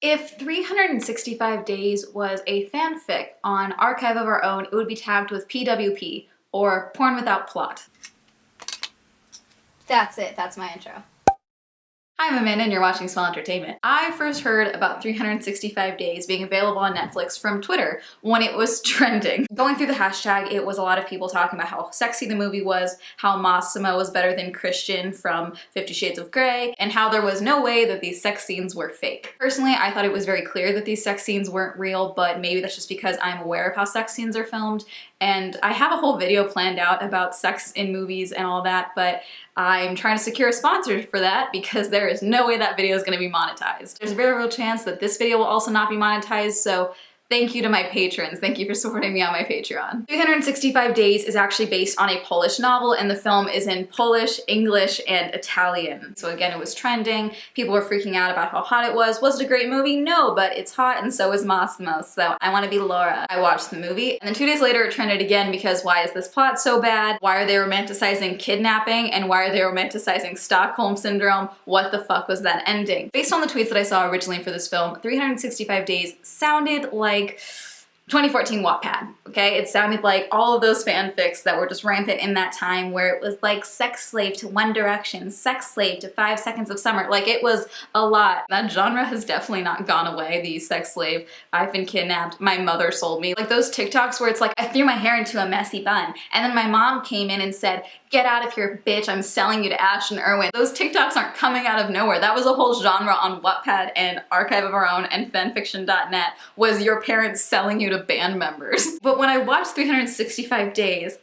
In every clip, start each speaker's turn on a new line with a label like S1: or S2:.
S1: If 365 Days was a fanfic on Archive of Our Own, it would be tagged with PWP, or Porn Without Plot.
S2: That's it. That's my intro.
S1: Hi, I'm Amanda and you're watching Swell Entertainment. I first heard about 365 Days being available on Netflix from Twitter when it was trending. Going through the hashtag, it was a lot of people talking about how sexy the movie was, how Massimo was better than Christian from 50 Shades of Grey, and how there was no way that these sex scenes were fake. Personally, I thought it was very clear that these sex scenes weren't real, but maybe that's just because I'm aware of how sex scenes are filmed, and I have a whole video planned out about sex in movies and all that, but I'm trying to secure a sponsor for that because there is no way that video is going to be monetized. There's a very real chance that this video will also not be monetized, so thank you to my patrons. Thank you for supporting me on my Patreon. 365 Days is actually based on a Polish novel, and the film is in Polish, English, and Italian. So again, it was trending. People were freaking out about how hot it was. Was it a great movie? No, but it's hot and so is Massimo, so I want to be Laura. I watched the movie, and then 2 days later it trended again because why is this plot so bad? Why are they romanticizing kidnapping? And why are they romanticizing Stockholm Syndrome? What the fuck was that ending? Based on the tweets that I saw originally for this film, 365 Days sounded like 2014 Wattpad, okay? It sounded like all of those fanfics that were just rampant in that time where it was like sex slave to One Direction, sex slave to 5 Seconds of Summer. Like, it was a lot. That genre has definitely not gone away, the sex slave, I've been kidnapped, my mother sold me. Like those TikToks where it's like, I threw my hair into a messy bun, and then my mom came in and said, get out of here, bitch, I'm selling you to Ashton Irwin. Those TikToks aren't coming out of nowhere. That was a whole genre on Wattpad and Archive of Our Own and fanfiction.net, was your parents selling you to band members. But when I watched 365 Days,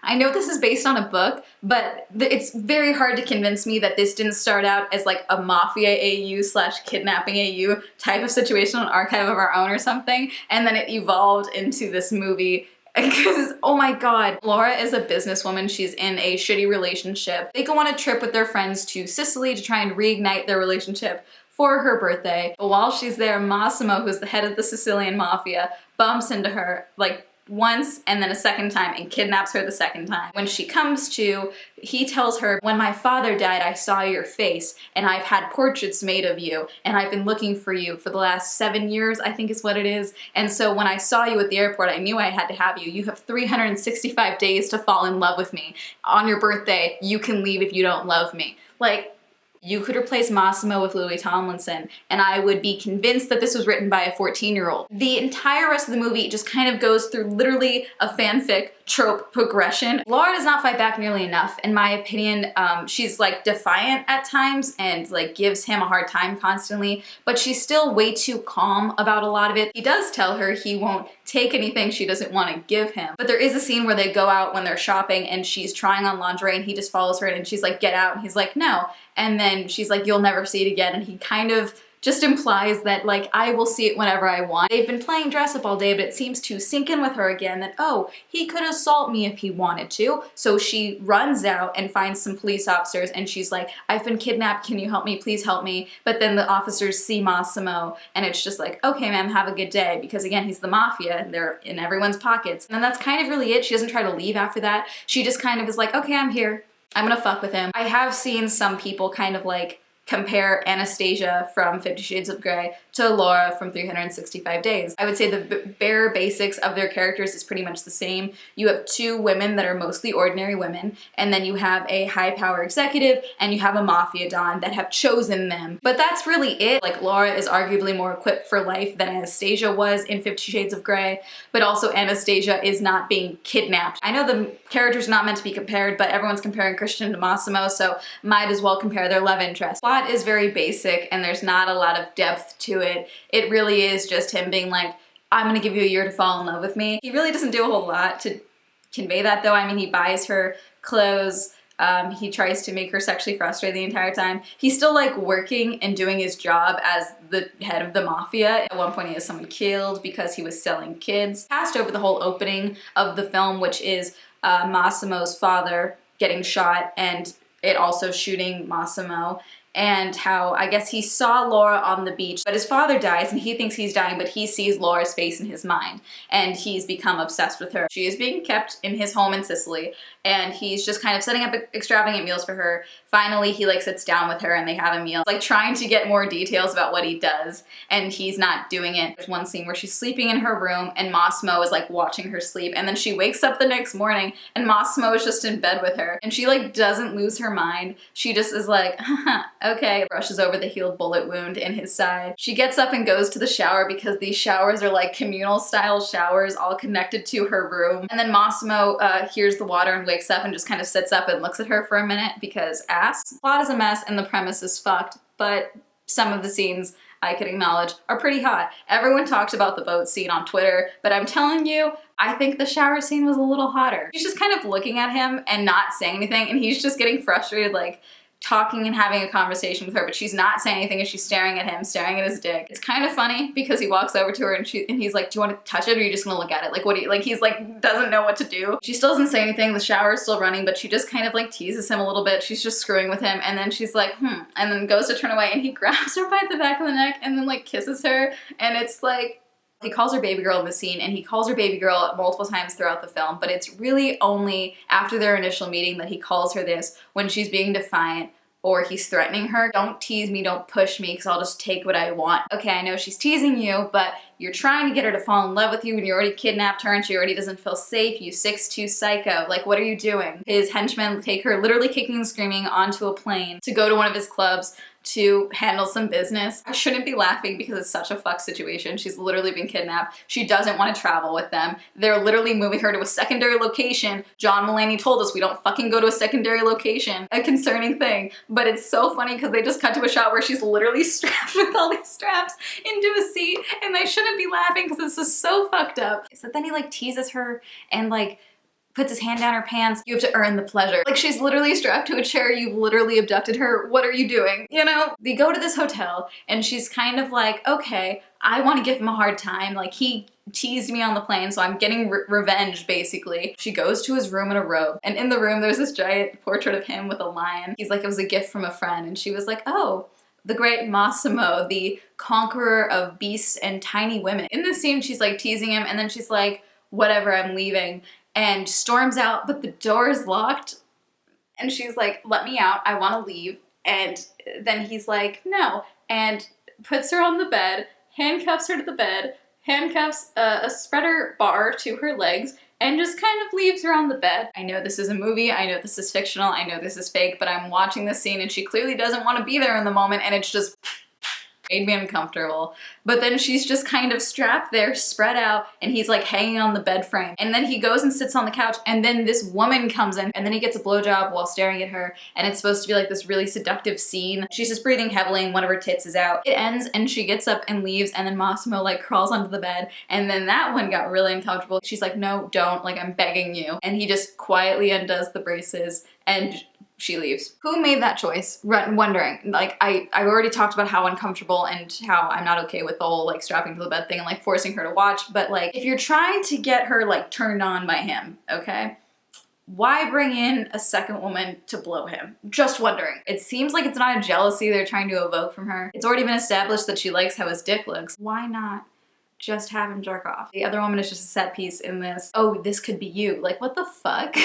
S1: I know this is based on a book, but it's very hard to convince me that this didn't start out as like a mafia AU slash kidnapping AU type of situation on Archive of Our Own or something, and then it evolved into this movie. Because, oh my god, Laura is a businesswoman, she's in a shitty relationship. They go on a trip with their friends to Sicily to try and reignite their relationship for her birthday. But while she's there, Massimo, who's the head of the Sicilian mafia, bumps into her like once and then a second time and kidnaps her the second time. When she comes to, he tells her, when my father died, I saw your face and I've had portraits made of you and I've been looking for you for the last 7 years, I think is what it is. And so when I saw you at the airport, I knew I had to have you. You have 365 days to fall in love with me. On your birthday, you can leave if you don't love me. Like, you could replace Massimo with Louis Tomlinson, and I would be convinced that this was written by a 14-year-old. The entire rest of the movie just kind of goes through literally a fanfic trope progression. Laura does not fight back nearly enough, in my opinion. She's like defiant at times and like gives him a hard time constantly, but she's still way too calm about a lot of it. He does tell her he won't take anything she doesn't want to give him, but there is a scene where they go out when they're shopping and she's trying on lingerie and he just follows her in and she's like, get out, and he's like, no. And then she's like, you'll never see it again, and he kind of just implies that, like, I will see it whenever I want. They've been playing dress up all day, but it seems to sink in with her again that, oh, he could assault me if he wanted to. So she runs out and finds some police officers and she's like, I've been kidnapped, can you help me? Please help me. But then the officers see Massimo and it's just like, okay, ma'am, have a good day. Because again, he's the mafia and they're in everyone's pockets. And that's kind of really it. She doesn't try to leave after that. She just kind of is like, okay, I'm here. I'm gonna fuck with him. I have seen some people kind of like compare Anastasia from 50 Shades of Grey to Laura from 365 Days. I would say the bare basics of their characters is pretty much the same. You have 2 women that are mostly ordinary women, and then you have a high power executive, and you have a mafia don that have chosen them. But that's really it. Like, Laura is arguably more equipped for life than Anastasia was in 50 Shades of Grey, but also Anastasia is not being kidnapped. I know the characters are not meant to be compared, but everyone's comparing Christian to Massimo, so might as well compare their love interest. Plot is very basic and there's not a lot of depth to it. It really is just him being like, I'm gonna give you a year to fall in love with me. He really doesn't do a whole lot to convey that though. I mean, he buys her clothes, he tries to make her sexually frustrated the entire time. He's still like working and doing his job as the head of the mafia. At one point he has someone killed because he was selling kids. Passed over the whole opening of the film, which is Massimo's father getting shot and it also shooting Massimo. and how I guess he saw Laura on the beach, but his father dies and he thinks he's dying, but he sees Laura's face in his mind and he's become obsessed with her. She is being kept in his home in Sicily and he's just kind of setting up extravagant meals for her. Finally, he like sits down with her and they have a meal, like trying to get more details about what he does, and he's not doing it. There's one scene where she's sleeping in her room and Massimo is like watching her sleep, and then she wakes up the next morning and Massimo is just in bed with her, and she like doesn't lose her mind. She just is like, okay, brushes over the healed bullet wound in his side. She gets up and goes to the shower because these showers are like communal style showers all connected to her room. And then Massimo hears the water and wakes up and just kind of sits up and looks at her for a minute because ass. Plot is a mess and the premise is fucked, but some of the scenes I can acknowledge are pretty hot. Everyone talked about the boat scene on Twitter, but I'm telling you, I think the shower scene was a little hotter. She's just kind of looking at him and not saying anything, and he's just getting frustrated, like talking and having a conversation with her, but she's not saying anything and she's staring at him, staring at his dick. It's kind of funny because he walks over to her and he's like, do you want to touch it or are you just gonna look at it? Like, what do you, like, he's like, doesn't know what to do. She still doesn't say anything, the shower is still running, but she just kind of like teases him a little bit. She's just screwing with him, and then she's like, and then goes to turn away and he grabs her by the back of the neck and then like kisses her, and it's like, he calls her baby girl in the scene, and he calls her baby girl multiple times throughout the film, but it's really only after their initial meeting that he calls her this, when she's being defiant or he's threatening her. Don't tease me, don't push me, because I'll just take what I want. Okay, I know she's teasing you, but you're trying to get her to fall in love with you when you already kidnapped her and she already doesn't feel safe, you 6'2" psycho. Like, what are you doing? His henchmen take her, literally kicking and screaming, onto a plane to go to one of his clubs to handle some business. I shouldn't be laughing because it's such a fuck situation. She's literally been kidnapped. She doesn't want to travel with them. They're literally moving her to a secondary location. John Mulaney told us we don't fucking go to a secondary location. A concerning thing. But it's so funny because they just cut to a shot where she's literally strapped with all these straps into a seat, and I shouldn't be laughing because this is so fucked up. So then he like teases her and like puts his hand down her pants. You have to earn the pleasure. Like, she's literally strapped to a chair, you've literally abducted her, what are you doing? You know? They go to this hotel and she's kind of like, okay, I want to give him a hard time. Like, he teased me on the plane, so I'm getting revenge, basically. She goes to his room in a robe, and in the room there's this giant portrait of him with a lion. He's like, it was a gift from a friend, and she was like, oh, the great Massimo, the conqueror of beasts and tiny women. In this scene, she's like teasing him, and then she's like, whatever, I'm leaving, and storms out, but the door is locked. And she's like, let me out, I want to leave. And then he's like, no, and puts her on the bed, handcuffs her to the bed, handcuffs a spreader bar to her legs, and just kind of leaves her on the bed. I know this is a movie, I know this is fictional, I know this is fake, but I'm watching this scene and she clearly doesn't want to be there in the moment, and it's just made me uncomfortable. But then she's just kind of strapped there, spread out, and he's like hanging on the bed frame. And then he goes and sits on the couch, and then this woman comes in, and then he gets a blowjob while staring at her, and it's supposed to be like this really seductive scene. She's just breathing heavily and one of her tits is out. It ends and she gets up and leaves, and then Massimo like crawls onto the bed, and then that one got really uncomfortable. She's like, no, don't, like, I'm begging you. And he just quietly undoes the braces and she leaves. Who made that choice? Wondering. Like, I already talked about how uncomfortable and how I'm not okay with the whole like strapping to the bed thing and like forcing her to watch, but like, if you're trying to get her like turned on by him, okay? Why bring in a second woman to blow him? Just wondering. It seems like it's not a jealousy they're trying to evoke from her. It's already been established that she likes how his dick looks. Why not just have him jerk off? The other woman is just a set piece in this, oh, this could be you. Like, what the fuck?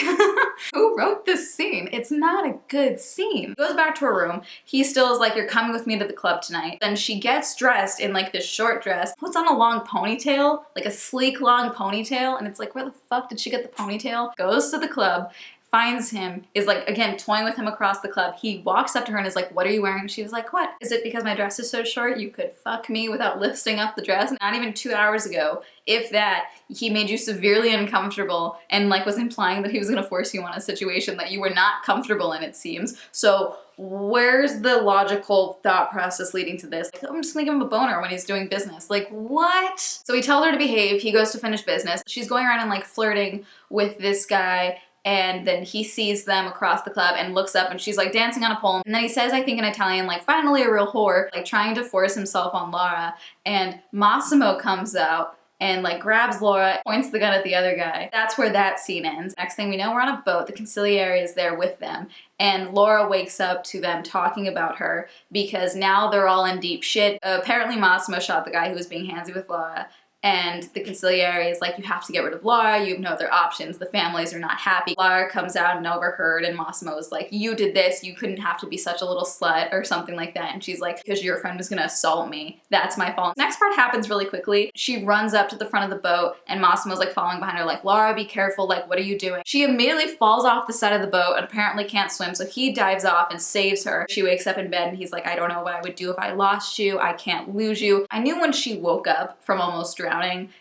S1: Who wrote this scene? It's not a good scene. Goes back to her room. He still is like, you're coming with me to the club tonight. Then she gets dressed in like this short dress, puts on a long ponytail, like a sleek long ponytail, and it's like, where the fuck did she get the ponytail? Goes to the club, finds him, is like, again, toying with him across the club. He walks up to her and is like, what are you wearing? She was like, what? Is it because my dress is so short you could fuck me without lifting up the dress? Not even 2 hours ago, if that, he made you severely uncomfortable and like was implying that he was gonna force you on a situation that you were not comfortable in, it seems. So where's the logical thought process leading to this? Like, I'm just gonna give him a boner when he's doing business. Like, what? So he tells her to behave, he goes to finish business. She's going around and like flirting with this guy, and then he sees them across the club and looks up and she's like dancing on a pole. And then he says, I think in Italian, like, finally a real whore, like trying to force himself on Laura. And Massimo comes out and like grabs Laura, points the gun at the other guy. That's where that scene ends. Next thing we know, we're on a boat. The consigliere is there with them, and Laura wakes up to them talking about her because now they're all in deep shit. Apparently Massimo shot the guy who was being handsy with Laura. And the consigliere is like, you have to get rid of Laura, you have no other options, the families are not happy. Laura comes out and overheard, and Massimo is like, you did this, you couldn't have to be such a little slut, or something like that. And she's like, because your friend was gonna assault me, that's my fault. Next part happens really quickly. She runs up to the front of the boat, and Massimo's like following behind her like, Laura, be careful, like, what are you doing? She immediately falls off the side of the boat and apparently can't swim, so he dives off and saves her. She wakes up in bed and he's like, I don't know what I would do if I lost you, I can't lose you. I knew when she woke up from almost drowning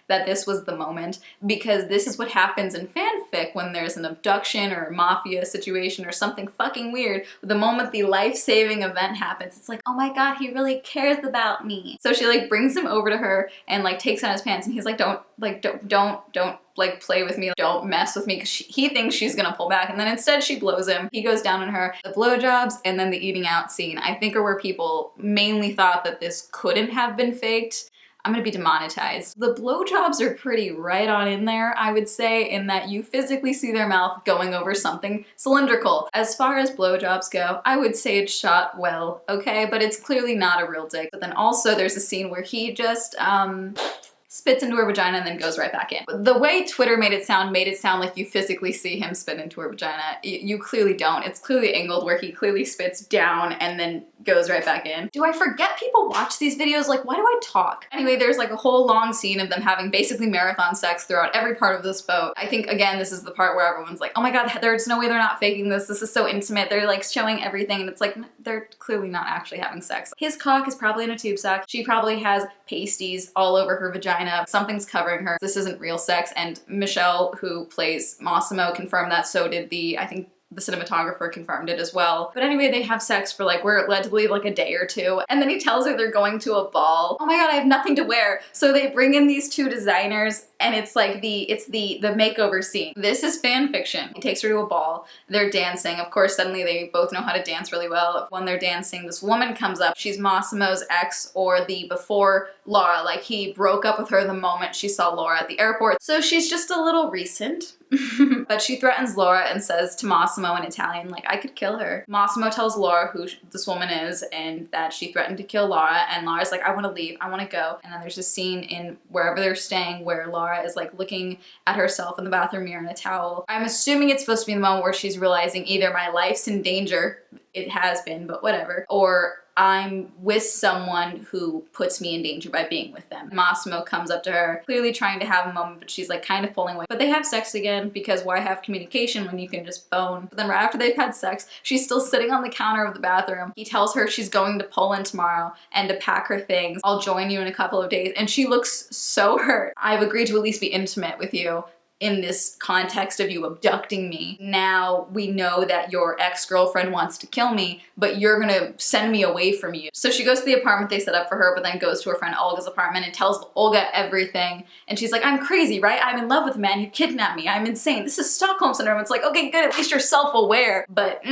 S1: that this was the moment, because this is what happens in fanfic when there's an abduction or a mafia situation or something fucking weird. The moment the life-saving event happens, it's like, oh my god, he really cares about me. So she like brings him over to her and like takes on his pants, and he's like, don't like play with me, don't mess with me, because he thinks she's gonna pull back, and then instead she blows him. He goes down on her. The blowjobs and then the eating out scene, I think, are where people mainly thought that this couldn't have been faked. I'm gonna be demonetized. The blowjobs are pretty right on in there, I would say, in that you physically see their mouth going over something cylindrical. As far as blowjobs go, I would say it's shot well, okay? But it's clearly not a real dick. But then also there's a scene where he just, spits into her vagina and then goes right back in. The way Twitter made it sound like you physically see him spit into her vagina. You clearly don't. It's clearly angled where he clearly spits down and then goes right back in. Do I forget people watch these videos? Like, why do I talk? Anyway, there's like a whole long scene of them having basically marathon sex throughout every part of this boat. I think, again, this is the part where everyone's like, oh my god, there's no way they're not faking this. This is so intimate. They're like showing everything, and it's like, they're clearly not actually having sex. His cock is probably in a tube sock. She probably has pasties all over her vagina. Something's covering her. This isn't real sex, and Michelle, who plays Massimo, confirmed that. So did I think the cinematographer confirmed it as well. But anyway, they have sex for like, we're led to believe, like a day or two. And then he tells her they're going to a ball. Oh my god, I have nothing to wear. So they bring in these two designers, and it's like the makeover scene. This is fan fiction. He takes her to a ball. They're dancing. Of course, suddenly they both know how to dance really well. When they're dancing, this woman comes up. She's Massimo's ex, or the before Laura. Like, he broke up with her the moment she saw Laura at the airport. So she's just a little recent. But she threatens Laura and says to Massimo in Italian, like, I could kill her. Massimo tells Laura who this woman is and that she threatened to kill Laura, and Laura's like, I want to leave, I want to go. And then there's a scene in wherever they're staying where Laura is like looking at herself in the bathroom mirror in a towel. I'm assuming it's supposed to be the moment where she's realizing either my life's in danger, it has been, but whatever, or I'm with someone who puts me in danger by being with them. Massimo comes up to her, clearly trying to have a moment, but she's like kind of pulling away. But they have sex again, because why have communication when you can just phone? But then right after they've had sex, she's still sitting on the counter of the bathroom. He tells her she's going to Poland tomorrow and to pack her things. I'll join you in a couple of days. And she looks so hurt. I've agreed to at least be intimate with you in this context of you abducting me. Now we know that your ex-girlfriend wants to kill me, but you're gonna send me away from you. So she goes to the apartment they set up for her, but then goes to her friend Olga's apartment and tells Olga everything. And she's like, I'm crazy, right? I'm in love with a man who kidnapped me. I'm insane. This is Stockholm Syndrome. It's like, okay, good, at least you're self-aware. But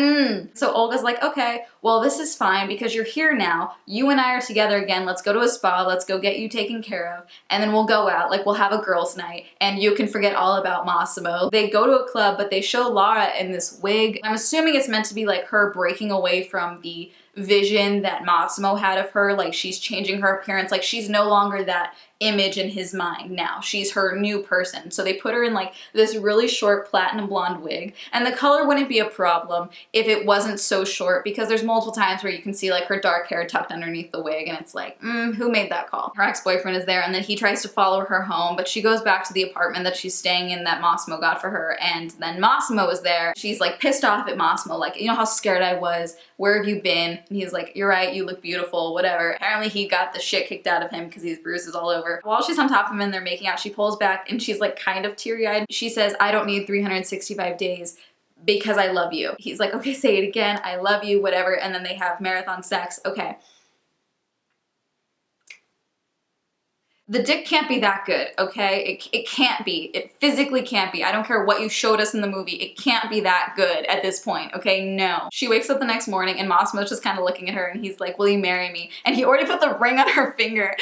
S1: So Olga's like, okay, well, this is fine because you're here now. You and I are together again. Let's go to a spa. Let's go get you taken care of. And then we'll go out, like we'll have a girls' night, and you can forget all about Massimo. They go to a club, but they show Laura in this wig. I'm assuming it's meant to be like her breaking away from the vision that Massimo had of her. Like, she's changing her appearance. Like, she's no longer that image in his mind now. She's her new person. So they put her in like this really short platinum blonde wig, and the color wouldn't be a problem if it wasn't so short, because there's multiple times where you can see like her dark hair tucked underneath the wig, and it's like, who made that call? Her ex-boyfriend is there, and then he tries to follow her home, but she goes back to the apartment that she's staying in that Massimo got for her, and then Massimo is there. She's like pissed off at Massimo, like, you know how scared I was? Where have you been? And he's like, you're right, you look beautiful, whatever. Apparently he got the shit kicked out of him because he has bruises all over. While she's on top of him and they're making out, she pulls back and she's like kind of teary-eyed. She says, I don't need 365 days because I love you. He's like, okay, say it again, I love you, whatever. And then they have marathon sex. Okay. The dick can't be that good, okay? It can't be. It physically can't be. I don't care what you showed us in the movie. It can't be that good at this point, okay? No. She wakes up the next morning and Massimo's just kind of looking at her and he's like, will you marry me? And he already put the ring on her finger.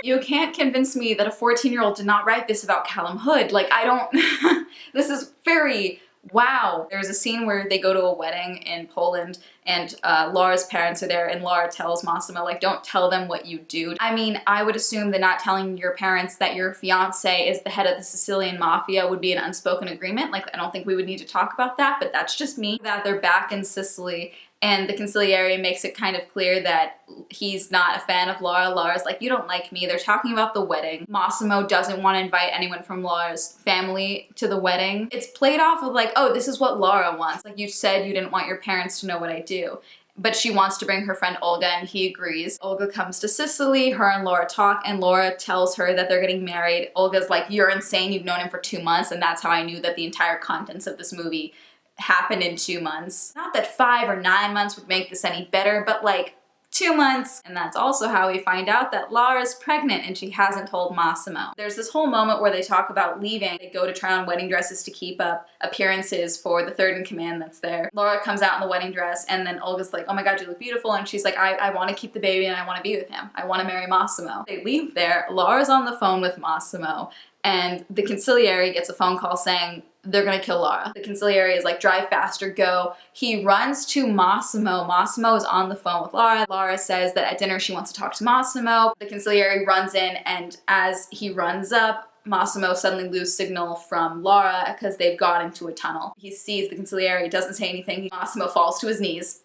S1: You can't convince me that a 14-year-old did not write this about Callum Hood. Like, I don't, this is very, wow. There's a scene where they go to a wedding in Poland and Laura's parents are there and Laura tells Massimo, like, don't tell them what you do. I mean, I would assume that not telling your parents that your fiance is the head of the Sicilian mafia would be an unspoken agreement. Like, I don't think we would need to talk about that, but that's just me. That they're back in Sicily and the consigliere makes it kind of clear that he's not a fan of Laura. Laura's like, you don't like me. They're talking about the wedding. Massimo doesn't want to invite anyone from Laura's family to the wedding. It's played off of like, oh, this is what Laura wants. Like, you said you didn't want your parents to know what I do. But she wants to bring her friend Olga and he agrees. Olga comes to Sicily, her and Laura talk, and Laura tells her that they're getting married. Olga's like, you're insane, you've known him for 2 months, and that's how I knew that the entire contents of this movie happened in 2 months. Not that 5 or 9 months would make this any better, but like 2 months. And that's also how we find out that Laura's pregnant and she hasn't told Massimo. There's this whole moment where they talk about leaving. They go to try on wedding dresses to keep up appearances for the third in command that's there. Laura comes out in the wedding dress and then Olga's like, oh my god, you look beautiful. And she's like, I want to keep the baby and I want to be with him. I want to marry Massimo. They leave there. Laura's on the phone with Massimo and the consigliere gets a phone call saying, they're gonna kill Laura. The consigliere is like, drive faster, go. He runs to Massimo. Massimo is on the phone with Laura. Laura says that at dinner she wants to talk to Massimo. The consigliere runs in and as he runs up, Massimo suddenly loses signal from Laura because they've gone into a tunnel. He sees the consigliere, doesn't say anything. Massimo falls to his knees.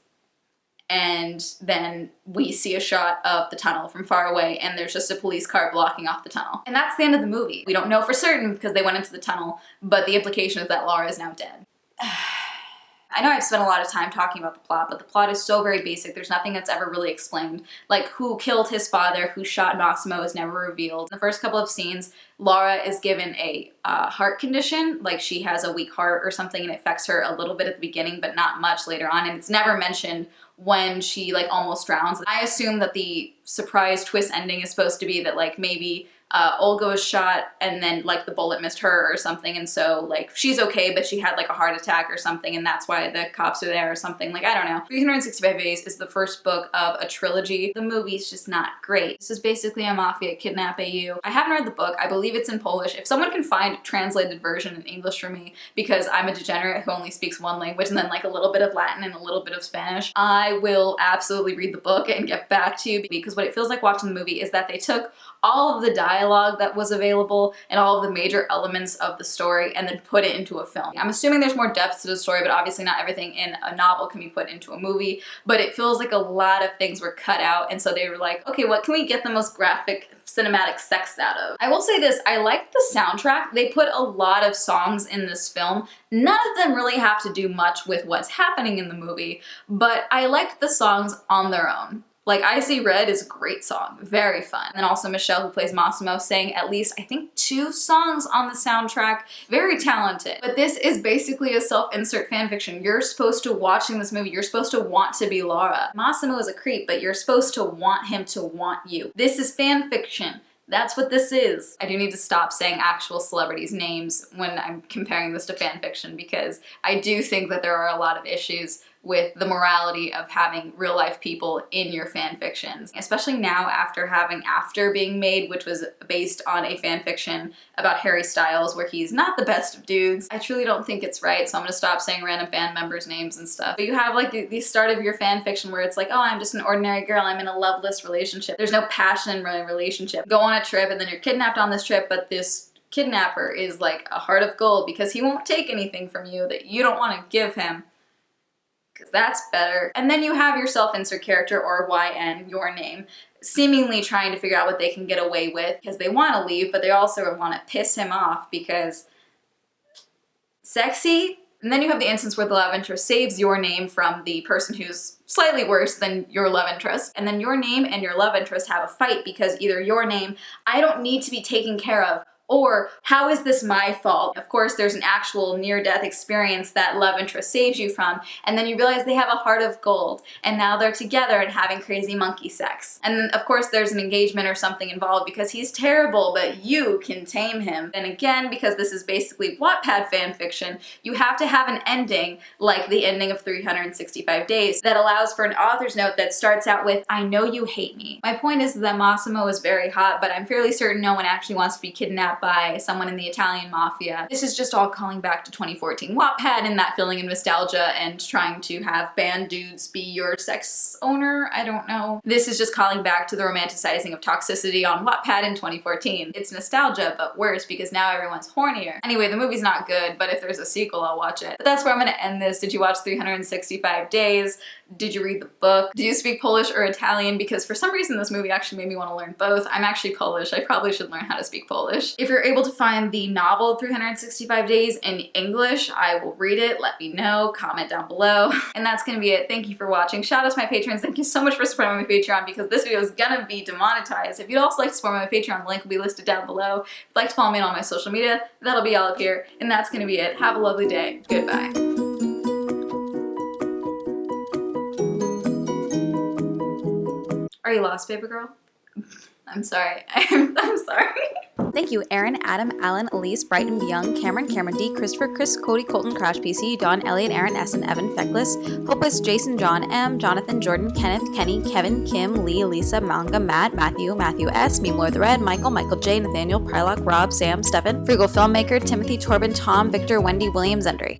S1: And then we see a shot of the tunnel from far away and there's just a police car blocking off the tunnel. And that's the end of the movie. We don't know for certain because they went into the tunnel, but the implication is that Laura is now dead. I know I've spent a lot of time talking about the plot, but the plot is so very basic. There's nothing that's ever really explained. Like, who killed his father, who shot Massimo is never revealed. In the first couple of scenes, Laura is given a heart condition, like she has a weak heart or something and it affects her a little bit at the beginning, but not much later on, and it's never mentioned when she like almost drowns. I assume that the surprise twist ending is supposed to be that like maybe Olga was shot and then like the bullet missed her or something and so like she's okay but she had like a heart attack or something and that's why the cops are there or something. Like, I don't know. 365 Days is the first book of a trilogy. The movie's just not great. This is basically a mafia kidnap AU. I haven't read the book. I believe it's in Polish. If someone can find a translated version in English for me, because I'm a degenerate who only speaks one language and then like a little bit of Latin and a little bit of Spanish, I will absolutely read the book and get back to you, because what it feels like watching the movie is that they took all of the dialogue that was available and all of the major elements of the story and then put it into a film. I'm assuming there's more depth to the story, but obviously not everything in a novel can be put into a movie, but it feels like a lot of things were cut out and so they were like, okay, what can we get the most graphic cinematic sex out of? I will say this, I like the soundtrack. They put a lot of songs in this film. None of them really have to do much with what's happening in the movie, but I liked the songs on their own. Like, I See Red is a great song, very fun. And also Michelle, who plays Massimo, sang at least, I think, 2 songs on the soundtrack. Very talented. But this is basically a self-insert fanfiction. You're supposed to, watching this movie, you're supposed to want to be Laura. Massimo is a creep, but you're supposed to want him to want you. This is fanfiction. That's what this is. I do need to stop saying actual celebrities' names when I'm comparing this to fanfiction, because I do think that there are a lot of issues with the morality of having real life people in your fan fictions, especially now after having After being made, which was based on a fan fiction about Harry Styles where he's not the best of dudes. I truly don't think it's right, so I'm gonna stop saying random band members' names and stuff. But you have like the start of your fan fiction where it's like, oh, I'm just an ordinary girl, I'm in a loveless relationship. There's no passion in a relationship. Go on a trip and then you're kidnapped on this trip, but this kidnapper is like a heart of gold because he won't take anything from you that you don't want to give him, because that's better. And then you have your self-insert character, or YN, your name, seemingly trying to figure out what they can get away with because they want to leave, but they also want to piss him off because sexy. And then you have the instance where the love interest saves your name from the person who's slightly worse than your love interest. And then your name and your love interest have a fight because either your name, I don't need to be taken care of Or how is this my fault? Of course, there's an actual near-death experience that love interest saves you from, and then you realize they have a heart of gold, and now they're together and having crazy monkey sex. And then, of course, there's an engagement or something involved because he's terrible, but you can tame him. And again, because this is basically Wattpad fan fiction, you have to have an ending like the ending of 365 Days that allows for an author's note that starts out with, "I know you hate me." My point is that Massimo is very hot, but I'm fairly certain no one actually wants to be kidnapped by someone in the Italian mafia. This is just all calling back to 2014 Wattpad and that feeling of nostalgia and trying to have band dudes be your sex owner. I don't know. This is just calling back to the romanticizing of toxicity on Wattpad in 2014. It's nostalgia, but worse because now everyone's hornier. Anyway, the movie's not good, but if there's a sequel, I'll watch it. But that's where I'm gonna end this. Did you watch 365 Days? Did you read the book? Do you speak Polish or Italian? Because for some reason this movie actually made me want to learn both. I'm actually Polish. I probably should learn how to speak Polish. If you're able to find the novel 365 Days in English, I will read it. Let me know. Comment down below. And that's gonna be it. Thank you for watching. Shout out to my patrons. Thank you so much for supporting my Patreon because this video is gonna be demonetized. If you'd also like to support my Patreon, the link will be listed down below. If you'd like to follow me on all my social media, that'll be all up here. And that's gonna be it. Have a lovely day. Goodbye. Are you lost, baby girl? I'm sorry. I'm sorry.
S2: Thank you, Aaron, Adam, Alan, Elise, Brighton, Young, Cameron, Cameron D, Christopher, Chris, Cody, Colton, Crash PC, Don, Elliot, Aaron, Essen, Evan, Feckless, Hopeless, Jason, John M, Jonathan, Jordan, Kenneth, Kenny, Kevin, Kim, Lee, Lisa, Manga, Matt, Matthew, Matthew S, Meme Lord the Red, Michael, Michael J, Nathaniel, Prylock, Rob, Sam, Stefan, Frugal Filmmaker, Timothy, Torben, Tom, Victor, Wendy, Williams, Endry.